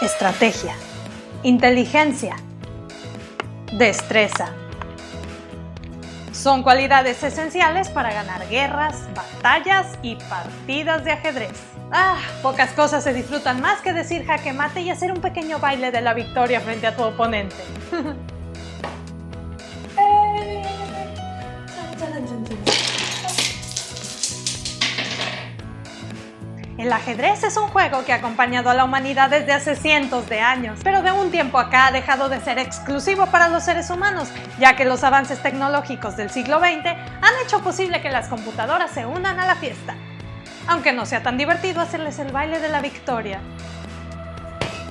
estrategia, inteligencia, destreza. Son cualidades esenciales para ganar guerras, batallas y partidas de ajedrez. Pocas cosas se disfrutan más que decir jaque mate y hacer un pequeño baile de la victoria frente a tu oponente. El ajedrez es un juego que ha acompañado a la humanidad desde hace cientos de años, pero de un tiempo acá ha dejado de ser exclusivo para los seres humanos, ya que los avances tecnológicos del siglo XX han hecho posible que las computadoras se unan a la fiesta. Aunque no sea tan divertido hacerles el baile de la victoria.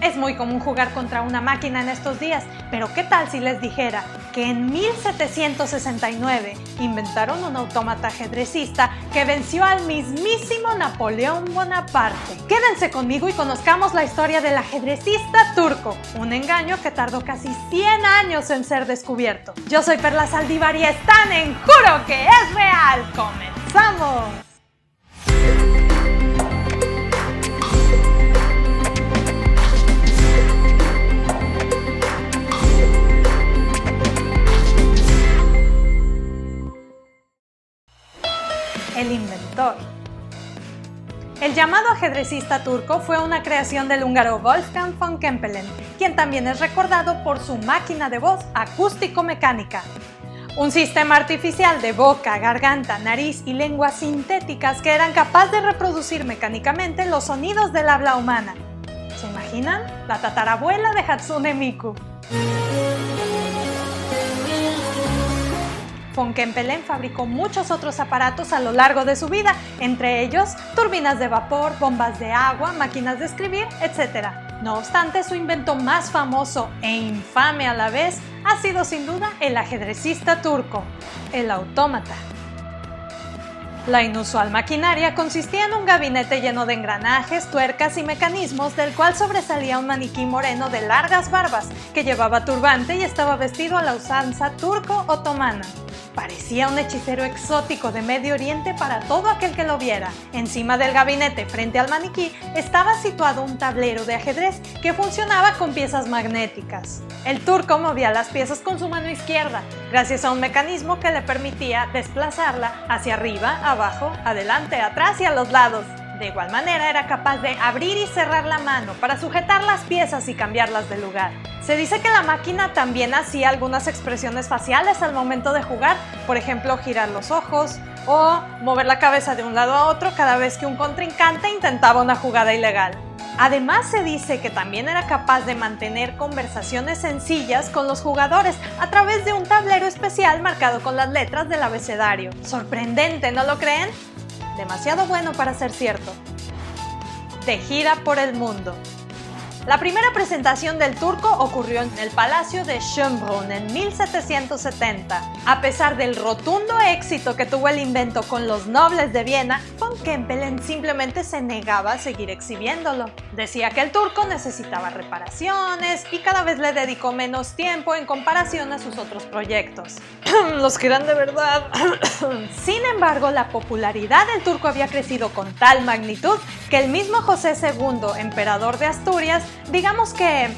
Es muy común jugar contra una máquina en estos días, pero ¿qué tal si les dijera que en 1769 inventaron un autómata ajedrecista que venció al mismísimo Napoleón Bonaparte? Quédense conmigo y conozcamos la historia del ajedrecista turco, un engaño que tardó casi 100 años en ser descubierto. Yo soy Perla Saldívar y están en Juro que es Real. ¡Comenzamos! El inventor. El llamado ajedrecista turco fue una creación del húngaro Wolfgang von Kempelen, quien también es recordado por su máquina de voz acústico-mecánica. Un sistema artificial de boca, garganta, nariz y lengua sintéticas que eran capaces de reproducir mecánicamente los sonidos del habla humana. ¿Se imaginan? La tatarabuela de Hatsune Miku. Von Kempelen fabricó muchos otros aparatos a lo largo de su vida, entre ellos turbinas de vapor, bombas de agua, máquinas de escribir, etc. No obstante, su invento más famoso e infame a la vez ha sido sin duda el ajedrecista turco, el autómata. La inusual maquinaria consistía en un gabinete lleno de engranajes, tuercas y mecanismos, del cual sobresalía un maniquí moreno de largas barbas que llevaba turbante y estaba vestido a la usanza turco-otomana. Parecía un hechicero exótico de Medio Oriente para todo aquel que lo viera. Encima del gabinete, frente al maniquí, estaba situado un tablero de ajedrez que funcionaba con piezas magnéticas. El turco movía las piezas con su mano izquierda, gracias a un mecanismo que le permitía desplazarla hacia arriba, abajo, adelante, atrás y a los lados. De igual manera era capaz de abrir y cerrar la mano para sujetar las piezas y cambiarlas de lugar. Se dice que la máquina también hacía algunas expresiones faciales al momento de jugar, por ejemplo girar los ojos o mover la cabeza de un lado a otro cada vez que un contrincante intentaba una jugada ilegal. Además se dice que también era capaz de mantener conversaciones sencillas con los jugadores a través de un tablero especial marcado con las letras del abecedario. Sorprendente, ¿no lo creen? Demasiado bueno para ser cierto. De gira por el mundo. La primera presentación del turco ocurrió en el Palacio de Schönbrunn en 1770. A pesar del rotundo éxito que tuvo el invento con los nobles de Viena, von Kempelen simplemente se negaba a seguir exhibiéndolo. Decía que el turco necesitaba reparaciones y cada vez le dedicó menos tiempo en comparación a sus otros proyectos. Los que eran de verdad. Sin embargo, la popularidad del turco había crecido con tal magnitud que el mismo José II, emperador de Asturias, digamos que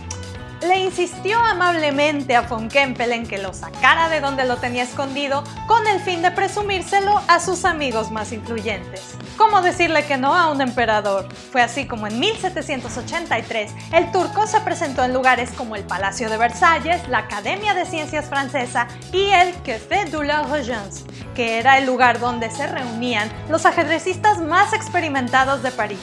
le insistió amablemente a von Kempelen que lo sacara de donde lo tenía escondido con el fin de presumírselo a sus amigos más influyentes. ¿Cómo decirle que no a un emperador? Fue así como en 1783 el turco se presentó en lugares como el Palacio de Versalles, la Academia de Ciencias Francesa y el Café de la Régence, que era el lugar donde se reunían los ajedrecistas más experimentados de París.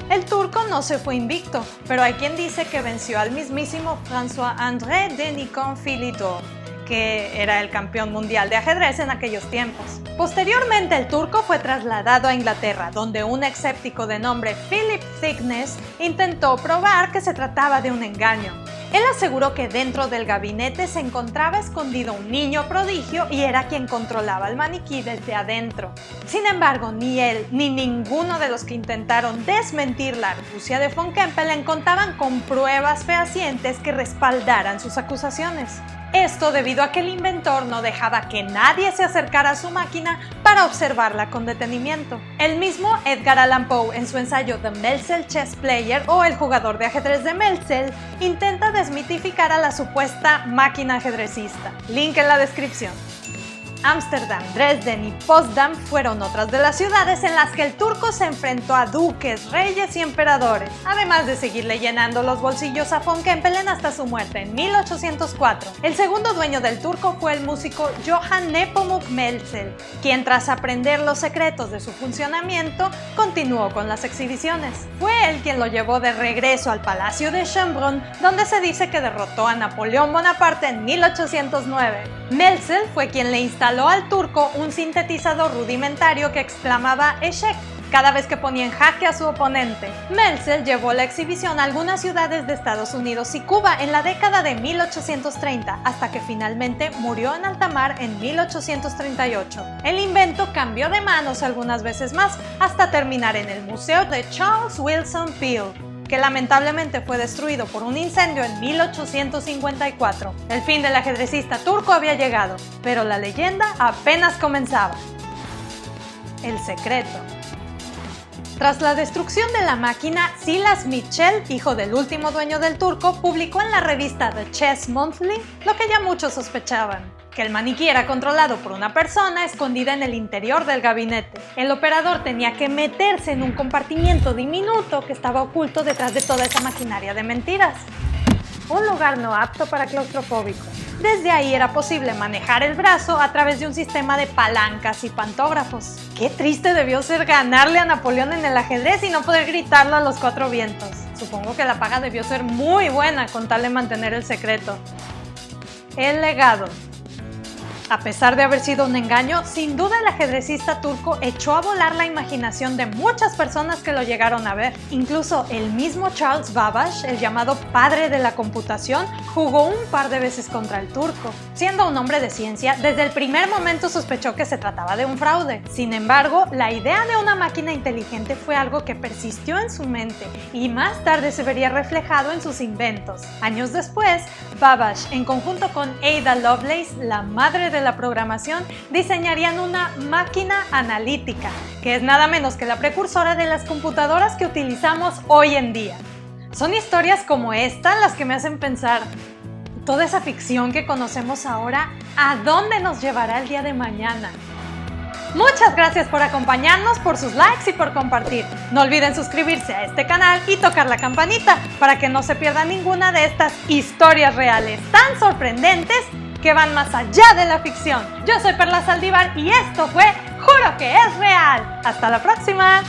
El turco no se fue invicto, pero hay quien dice que venció al mismísimo François-André de Nicon-Philidor, que era el campeón mundial de ajedrez en aquellos tiempos. Posteriormente el turco fue trasladado a Inglaterra, donde un escéptico de nombre Philip Thicknesse intentó probar que se trataba de un engaño. Él aseguró que dentro del gabinete se encontraba escondido un niño prodigio y era quien controlaba el maniquí desde adentro. Sin embargo, ni él ni ninguno de los que intentaron desmentir la argucia de von Kempelen contaban con pruebas fehacientes que respaldaran sus acusaciones. Esto debido a que el inventor no dejaba que nadie se acercara a su máquina para observarla con detenimiento. El mismo Edgar Allan Poe, en su ensayo The Melzel Chess Player o El jugador de ajedrez de Melzel, intenta desmitificar a la supuesta máquina ajedrecista. Link en la descripción. Ámsterdam, Dresden y Potsdam fueron otras de las ciudades en las que el turco se enfrentó a duques, reyes y emperadores, además de seguirle llenando los bolsillos a von Kempelen hasta su muerte en 1804. El segundo dueño del turco fue el músico Johann Nepomuk Melzel, quien tras aprender los secretos de su funcionamiento, continuó con las exhibiciones. Fue él quien lo llevó de regreso al Palacio de Schönbrunn, donde se dice que derrotó a Napoleón Bonaparte en 1809. Melzel fue quien le instaló al turco un sintetizador rudimentario que exclamaba Eşek cada vez que ponía en jaque a su oponente. Melzel llevó la exhibición a algunas ciudades de Estados Unidos y Cuba en la década de 1830, hasta que finalmente murió en alta mar en 1838. El invento cambió de manos algunas veces más, hasta terminar en el Museo de Charles Willson Peale, que lamentablemente fue destruido por un incendio en 1854. El fin del ajedrecista turco había llegado, pero la leyenda apenas comenzaba. El secreto. Tras la destrucción de la máquina, Silas Mitchell, hijo del último dueño del turco, publicó en la revista The Chess Monthly lo que ya muchos sospechaban: que el maniquí era controlado por una persona escondida en el interior del gabinete. El operador tenía que meterse en un compartimiento diminuto que estaba oculto detrás de toda esa maquinaria de mentiras. Un lugar no apto para claustrofóbicos. Desde ahí era posible manejar el brazo a través de un sistema de palancas y pantógrafos. Qué triste debió ser ganarle a Napoleón en el ajedrez y no poder gritarlo a los cuatro vientos. Supongo que la paga debió ser muy buena con tal de mantener el secreto. El legado. A pesar de haber sido un engaño, sin duda el ajedrecista turco echó a volar la imaginación de muchas personas que lo llegaron a ver. Incluso el mismo Charles Babbage, el llamado padre de la computación, jugó un par de veces contra el turco. Siendo un hombre de ciencia, desde el primer momento sospechó que se trataba de un fraude. Sin embargo, la idea de una máquina inteligente fue algo que persistió en su mente y más tarde se vería reflejado en sus inventos. Años después, Babbage, en conjunto con Ada Lovelace, la madre de la programación, diseñarían una máquina analítica, que es nada menos que la precursora de las computadoras que utilizamos hoy en día. Son historias como esta las que me hacen pensar, toda esa ficción que conocemos ahora, ¿a dónde nos llevará el día de mañana? Muchas gracias por acompañarnos, por sus likes y por compartir. No olviden suscribirse a este canal y tocar la campanita para que no se pierda ninguna de estas historias reales tan sorprendentes que van más allá de la ficción. Yo soy Perla Saldívar y esto fue Juro que es real. ¡Hasta la próxima!